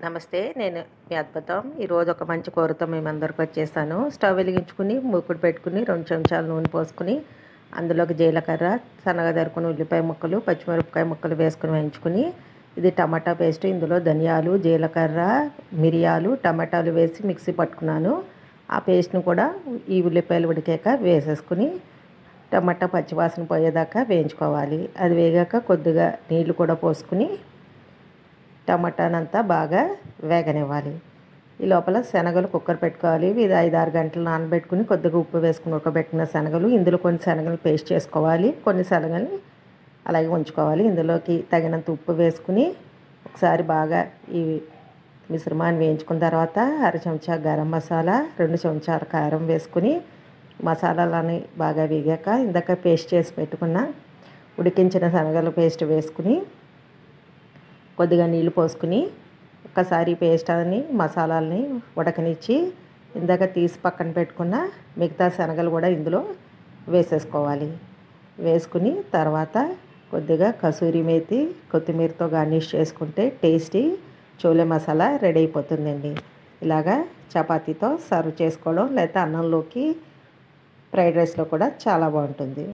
నమస్తే, నేను మీ అద్భుతం. ఈరోజు ఒక మంచి కూరతో మేము అందరికి వచ్చేసాను. స్టవ్ వెలిగించుకుని మూకుడు పెట్టుకుని 2 చెంచాలు నూనె పోసుకుని అందులోకి జీలకర్ర, సన్నగా తరుక్కుని ఉల్లిపాయ ముక్కలు, పచ్చిమిరపకాయ ముక్కలు వేసుకుని వేయించుకుని, ఇది టమాటా పేస్ట్. ఇందులో ధనియాలు, జీలకర్ర, మిరియాలు, టమాటాలు వేసి మిక్సీ పట్టుకున్నాను. ఆ పేస్ట్ను కూడా ఈ ఉల్లిపాయలు ఉడికాక వేసేసుకుని టమాటా పచ్చివాసన పోయేదాకా వేయించుకోవాలి. అది వేగాక కొద్దిగా నీళ్లు కూడా పోసుకుని టమాటానంతా బాగా వేగనివ్వాలి. ఈ లోపల శనగలు కుక్కర్ పెట్టుకోవాలి. ఇది 5-6 గంటలు నానబెట్టుకుని కొద్దిగా ఉప్పు వేసుకుని ఉడకబెట్టిన శనగలు. ఇందులో కొన్ని శనగలు పేస్ట్ చేసుకోవాలి, కొన్ని శనగల్ని అలాగే ఉంచుకోవాలి. ఇందులోకి తగినంత ఉప్పు వేసుకుని ఒకసారి బాగా ఈ మిశ్రమాన్ని వేయించుకున్న తర్వాత 1/2 చెంచా గరం మసాలా, 2 చెంచాల కారం వేసుకుని మసాలాలని బాగా వేగాక ఇందాక పేస్ట్ చేసి పెట్టుకున్న ఉడికించిన శనగల పేస్ట్ వేసుకుని కొద్దిగా నీళ్లు పోసుకుని ఒక్కసారి పేస్ట్ అని మసాలాలని ఉడకనిచ్చి ఇందాక తీసి పక్కన పెట్టుకున్న మిగతా శనగలు కూడా ఇందులో వేసేసుకోవాలి. వేసుకుని తర్వాత కొద్దిగా కసూరి మేతి, కొత్తిమీరతో గార్నిష్ చేసుకుంటే టేస్టీ చోలే మసాలా రెడీ అయిపోతుందండి. ఇలాగా చపాతీతో సర్వ్ చేసుకోవడం, లేకపోతే అన్నంలోకి, ఫ్రైడ్ రైస్లో కూడా చాలా బాగుంటుంది.